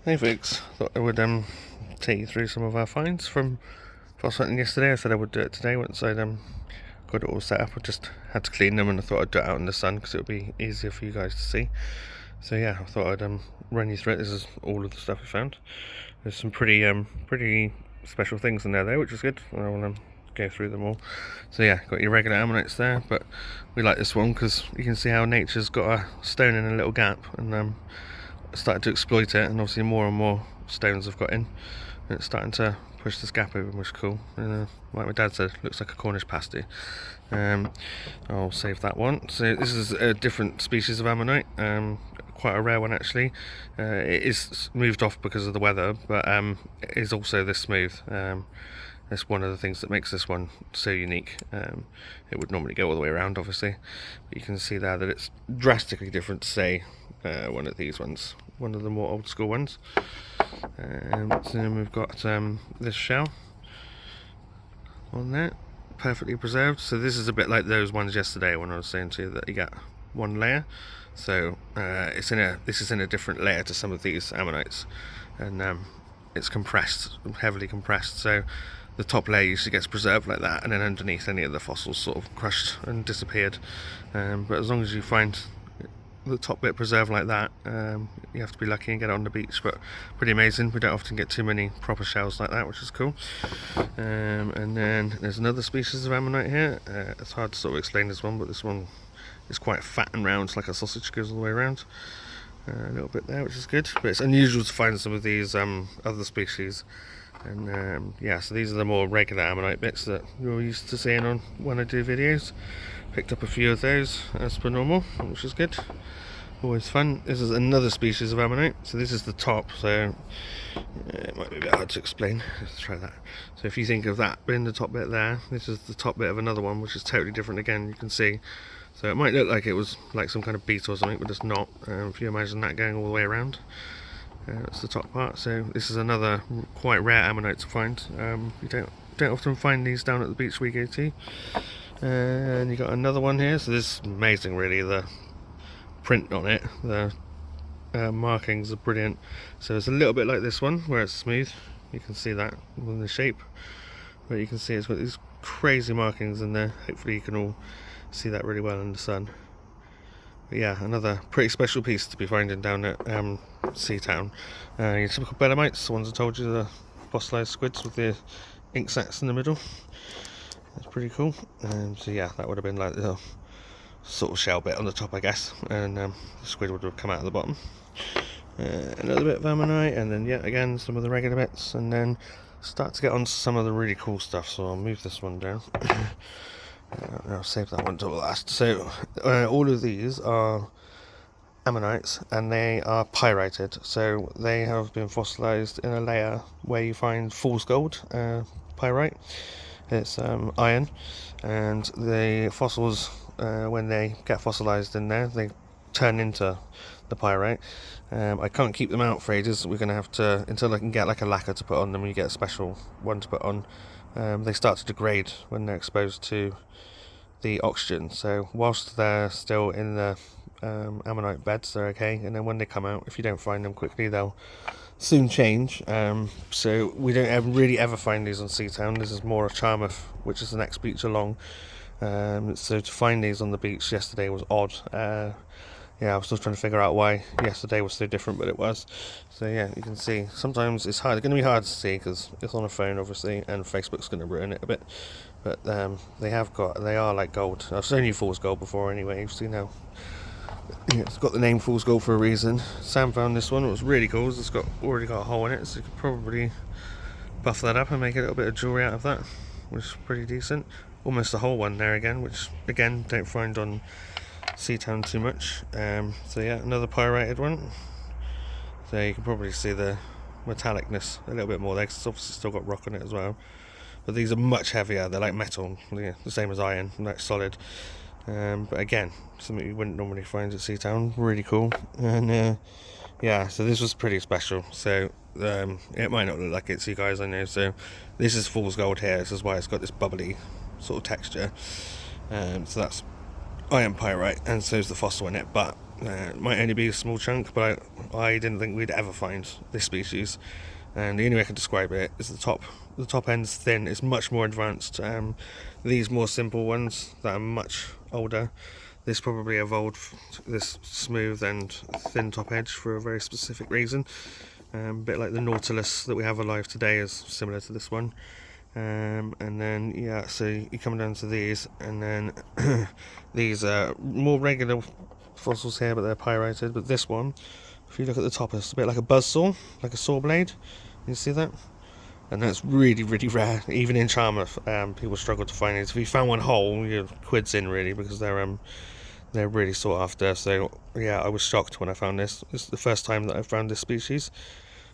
Hey folks, thought I would take you through some of our finds from fossil hunting yesterday. I said I would do it today once I'd got it all set up. I just had to clean them and I thought I'd do it out in the sun because it would be easier for you guys to see. So yeah, I thought I'd run you through it. This is all of the stuff we found. There's some pretty special things in there though, which is good. I will go through them all. So yeah, got your regular ammonites there, but we like this one because you can see how nature's got a stone in a little gap, and started to exploit it, and obviously more and more stones have got in, and it's starting to push this gap open, which is cool. And like my dad said, looks like a Cornish pasty. I'll save that one. So this is a different species of ammonite, quite a rare one actually. It is moved off because of the weather, but it is also this smooth. That's one of the things that makes this one so unique. It would normally go all the way around, obviously, but you can see there that it's drastically different to, say, one of these ones, one of the more old school ones. So then we've got this shell on there, perfectly preserved. So this is a bit like those ones yesterday when I was saying to you that you get one layer. So this is in a different layer to some of these ammonites, and it's compressed, heavily compressed. So the top layer usually gets preserved like that, and then underneath any of the fossils sort of crushed and disappeared. But as long as you find the top bit preserved like that, you have to be lucky and get it on the beach. But pretty amazing. We don't often get too many proper shells like that, which is cool. And then there's another species of ammonite here. It's hard to sort of explain this one, but this one is quite fat and round, it's like a sausage, goes all the way around. A little bit there, which is good, but it's unusual to find some of these other species. And yeah, so these are the more regular ammonite bits that you're used to seeing on when I do videos. Picked up a few of those as per normal, which is good. Always fun. This is another species of ammonite. So this is the top, so it might be a bit hard to explain. Let's try that. So if you think of that being the top bit there, this is the top bit of another one, which is totally different again, you can see. So it might look like it was like some kind of beet or something, but it's not. If you imagine that going all the way around. That's the top part. So this is another quite rare ammonite to find. You don't often find these down at the beach we go to. And you got another one here. So this is amazing, really. The print on it, the markings are brilliant. So it's a little bit like this one where it's smooth. You can see that in the shape, but you can see it's got these crazy markings in there. Hopefully you can all see that really well in the sun. But yeah, another pretty special piece to be finding down at Seatown. Your typical belemnites, the ones I told you, the fossilized squids with the ink sacs in the middle. That's pretty cool. So yeah, that would have been like the sort of shell bit on the top, I guess, and the squid would have come out of the bottom. Another bit of ammonite, and then yet again some of the regular bits, and then start to get on to some of the really cool stuff. So I'll move this one down. I'll save that one till last. So all of these are ammonites, and they are pyrited. So they have been fossilized in a layer where you find fool's gold pyrite. It's iron, and the fossils, when they get fossilized in there, they turn into the pyrite. I can't keep them out for ages. We're going to have to, until I can get like a lacquer to put on them, you get a special one to put on. They start to degrade when they're exposed to the oxygen. So whilst they're still in the ammonite beds, they're okay, and then when they come out, if you don't find them quickly, they'll soon change. So we don't really ever find these on Seatown. This is more of Charmouth, which is the next beach along. So to find these on the beach yesterday was odd. Yeah, I was still trying to figure out why yesterday was so different, but it was. So yeah, you can see sometimes it's hard. It's going to be hard to see because it's on a phone, obviously, and Facebook's going to ruin it a bit. But they are like gold. I've shown you fool's gold before anyway. You've seen how it's got the name fool's gold for a reason. Sam found this one. It was really cool. It's already got a hole in it, so you could probably buff that up and make a little bit of jewellery out of that, which is pretty decent. Almost a whole one there again, which again don't find on Seatown too much. So yeah, another pyrited one. So you can probably see the metallicness a little bit more there, because it's obviously still got rock on it as well. But these are much heavier. They're like metal, the same as iron, like solid. But again, something you wouldn't normally find at Seatown. Really cool. And yeah, so this was pretty special. So it might not look like it to you guys, I know. So this is fool's gold here. This is why it's got this bubbly sort of texture. So that's iron pyrite, and so is the fossil in it, but might only be a small chunk, but I didn't think we'd ever find this species. And the only way I can describe it is the top end's thin. It's much more advanced. These more simple ones that are much older, this probably evolved this smooth and thin top edge for a very specific reason. A bit like the Nautilus that we have alive today is similar to this one. And then yeah, so you come down to these, and then these are more regular fossils here, but they're pyrited. But this one, if you look at the top, it's a bit like a buzzsaw, like a saw blade. You see that? And that's really, really rare. Even in Charmouth, people struggle to find these. If you found one whole, you're quids in really, because they're really sought after. So yeah, I was shocked when I found this. It's the first time that I've found this species,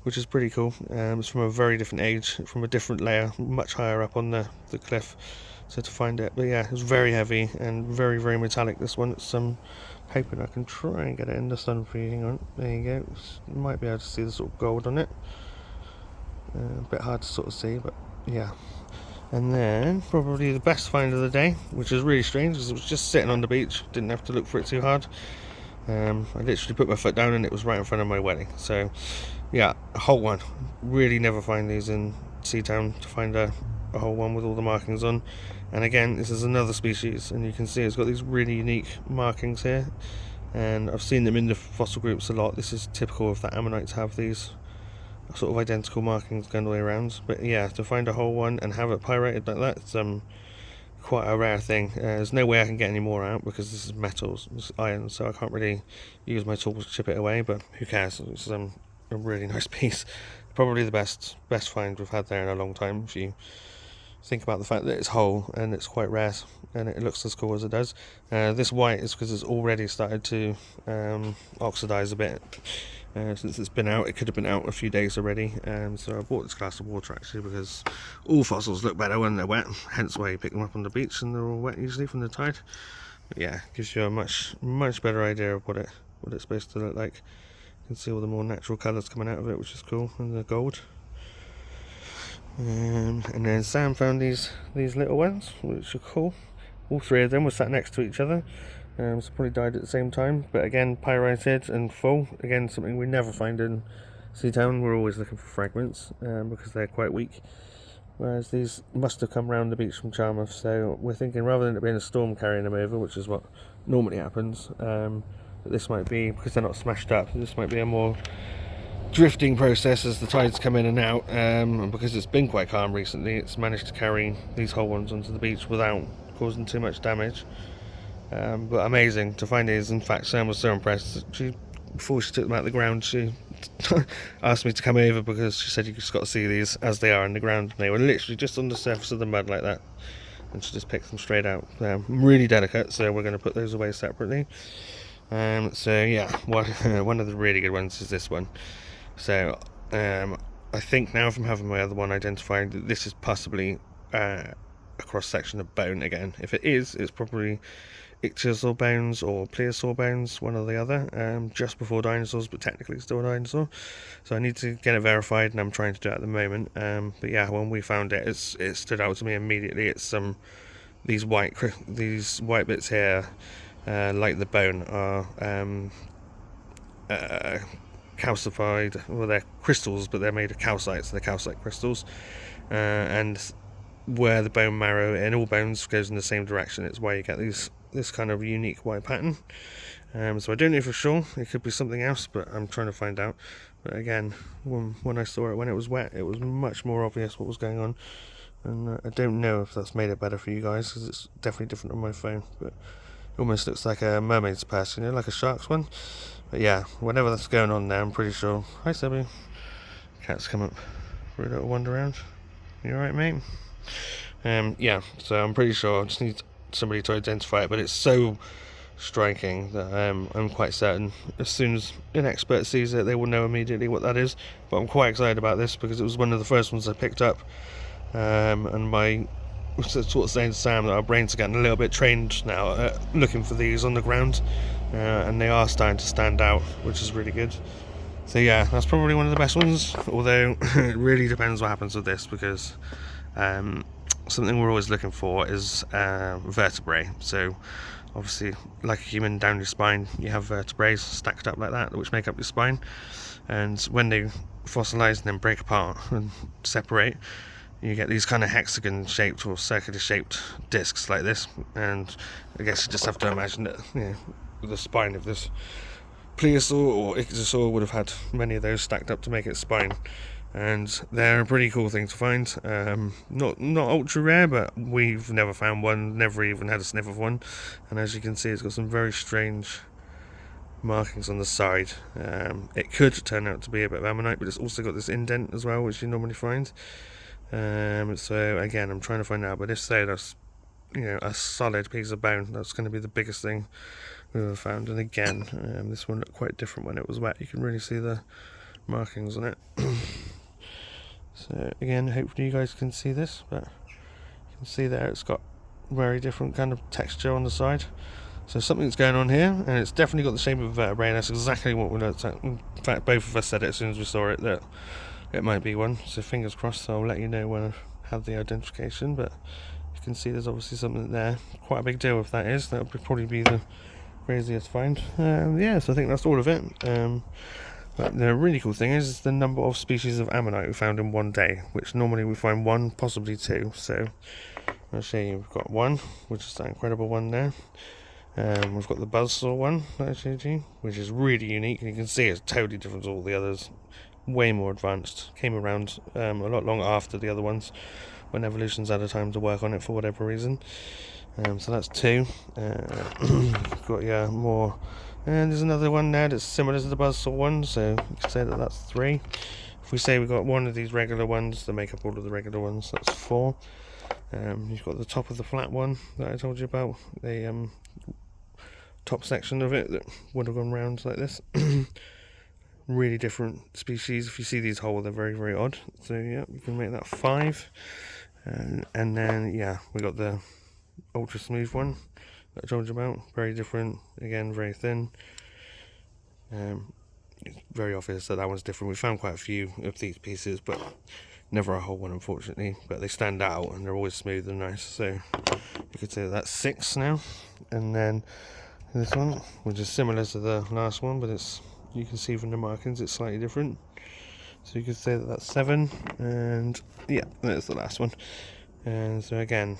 which is pretty cool. It's from a very different age, from a different layer, much higher up on the cliff. So to find it, but yeah, it's very heavy and very, very metallic. This one, it's some paper. I can try and get it in the sun for you. Hang on, there you go. You might be able to see the sort of gold on it. A bit hard to sort of see, but yeah. And then probably the best find of the day, which is really strange because it was just sitting on the beach, didn't have to look for it too hard. I literally put my foot down and it was right in front of my wedding. So yeah, a whole one. Really never find these in Seatown, to find a whole one with all the markings on. And again, this is another species, and you can see it's got these really unique markings here, and I've seen them in the fossil groups a lot. This is typical of the ammonites, have these sort of identical markings going all the way around. But yeah, to find a whole one and have it pyrated like that, it's quite a rare thing. There's no way I can get any more out because this is metals, this is iron, so I can't really use my tools to chip it away, but who cares? It's a really nice piece. Probably the best find we've had there in a long time, if you think about the fact that it's whole and it's quite rare and it looks as cool as it does. This white is because it's already started to oxidize a bit. Since it's been out, it could have been out a few days already. So I bought this glass of water actually because all fossils look better when they're wet, hence why you pick them up on the beach and they're all wet usually from the tide. But yeah, gives you a much better idea of what it's supposed to look like. You can see all the more natural colours coming out of it, which is cool, and the gold. And then Sam found these little ones, which are cool. All three of them were sat next to each other. So probably died at the same time, but again pyrited and full. Again, something we never find in Seatown. We're always looking for fragments because they're quite weak, whereas these must have come round the beach from Charmouth. So we're thinking, rather than it being a storm carrying them over, which is what normally happens, that this might be, because they're not smashed up, this might be a more drifting process as the tides come in and out, and because it's been quite calm recently, it's managed to carry these whole ones onto the beach without causing too much damage. But amazing to find these. In fact, Sam was so impressed. Before she took them out of the ground, she asked me to come over because she said you just got to see these as they are in the ground. And they were literally just on the surface of the mud like that, and she just picked them straight out. Really delicate, so we're going to put those away separately. So yeah, one of the really good ones is this one. So I think now, from having my other one identified, that this is possibly a cross section of bone again. If it is, it's probably ichthyosaur bones or plesiosaur bones, one or the other, just before dinosaurs, but technically still a dinosaur. So I need to get it verified, and I'm trying to do it at the moment. But yeah, when we found it, it stood out to me immediately. It's these white bits here, like the bone, are calcified. Well, they're crystals, but they're made of calcite, so they're calcite crystals, and where the bone marrow in all bones goes in the same direction, it's why you get this kind of unique white pattern. So I don't know for sure, it could be something else, but I'm trying to find out. But again, when I saw it when it was wet, it was much more obvious what was going on, and I don't know if that's made it better for you guys, because it's definitely different on my phone, but it almost looks like a mermaid's purse, like a shark's one. But yeah, whatever that's going on there, I'm pretty sure. Hi Sebby. Cat's come up for a little wander around. You alright, mate? Yeah, so I'm pretty sure I just need somebody to identify it, but it's so striking that I'm quite certain as soon as an expert sees it, they will know immediately what that is. But I'm quite excited about this because it was one of the first ones I picked up, and my sort of saying to Sam that our brains are getting a little bit trained now at looking for these on the ground, and they are starting to stand out, which is really good. So yeah, that's probably one of the best ones, although it really depends what happens with this, because something we're always looking for is vertebrae. So obviously, like a human, down your spine you have vertebrae stacked up like that, which make up your spine, and when they fossilise and then break apart and separate, you get these kind of hexagon shaped or circular shaped discs like this. And I guess you just have to imagine that, you know, the spine of this plesiosaur or ichthyosaur would have had many of those stacked up to make its spine. And they're a pretty cool thing to find. Not ultra rare, but we've never found one, never even had a sniff of one. And as you can see, it's got some very strange markings on the side. It could turn out to be a bit of ammonite, but it's also got this indent as well, which you normally find. So again, I'm trying to find out, but if so, that's, you know, a solid piece of bone. That's going to be the biggest thing we've ever found. And again, this one looked quite different when it was wet. You can really see the markings on it. So again, hopefully you guys can see this, but you can see there it's got very different kind of texture on the side. So something's going on here, and it's definitely got the shape of a vertebrae, and that's exactly what we looked at. In fact, both of us said it as soon as we saw it, that it might be one. So fingers crossed. I'll let you know when I have the identification, but you can see there's obviously something there. Quite a big deal if that is. That would probably be the craziest find. Yeah, so I think that's all of it. But the really cool thing is the number of species of ammonite we found in one day, which normally we find one, possibly two. So I'll show you. We've got one, which is that incredible one there. We've got the buzzsaw one that I showed you, which is really unique, and you can see it's totally different to all the others. Way more advanced. Came around a lot longer after the other ones, when evolution's had a time to work on it for whatever reason. So that's two. Got more. And there's another one there that's similar to the buzzsaw one, so you can say that that's three. If we say we've got one of these regular ones that make up all of the regular ones, that's four. You've got the top of the flat one that I told you about, the top section of it that would have gone round like this. Really different species. If you see these whole, they're very, very odd. So yeah, you can make that five. And then yeah, we got the ultra smooth one that I told you about. Very different. Again, very thin. It's very obvious that one's different. We found quite a few of these pieces, but never a whole one, unfortunately. But they stand out, and they're always smooth and nice. So you could say that that's six now. And then this one, which is similar to the last one, but it's, you can see from the markings it's slightly different. So you could say that that's seven. And yeah, that's the last one. And so again,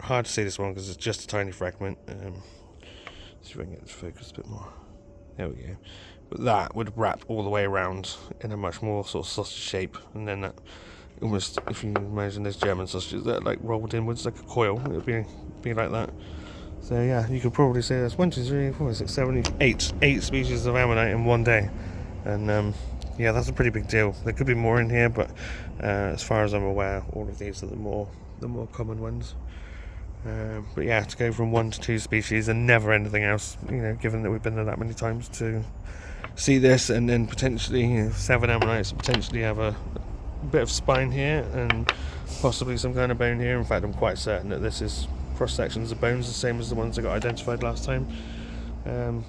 hard to see this one because it's just a tiny fragment. See if I can get it to focus a bit more. There we go. But that would wrap all the way around in a much more sort of sausage shape, and then that almost, if you imagine those German sausages that like rolled inwards like a coil, it would be like that. So yeah, you could probably say that's 1, 2, 3, 4, 6, 7, 8 species of ammonite in one day. And yeah, that's a pretty big deal. There could be more in here, but as far as I'm aware, all of these are the more common ones. But yeah, to go from 1 to 2 species and never anything else, you know, given that we've been there that many times, to see this and then potentially, you know, 7 ammonites, potentially have a bit of spine here and possibly some kind of bone here. In fact, I'm quite certain that this is cross sections of bones, the same as the ones that got identified last time.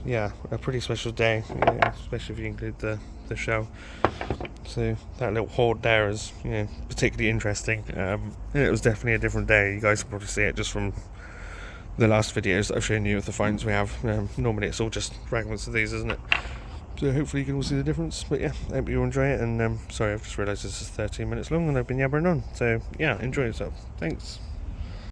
Yeah, a pretty special day, especially if you include the shell. So that little hoard there is, you know, particularly interesting. It was definitely a different day. You guys can probably see it just from the last videos that I've shown you of the finds we have. Normally it's all just fragments of these, isn't it? So hopefully you can all see the difference. But yeah, I hope you enjoy it. And sorry, I've just realised this is 13 minutes long and I've been yabbering on. So yeah, enjoy yourself. Thanks.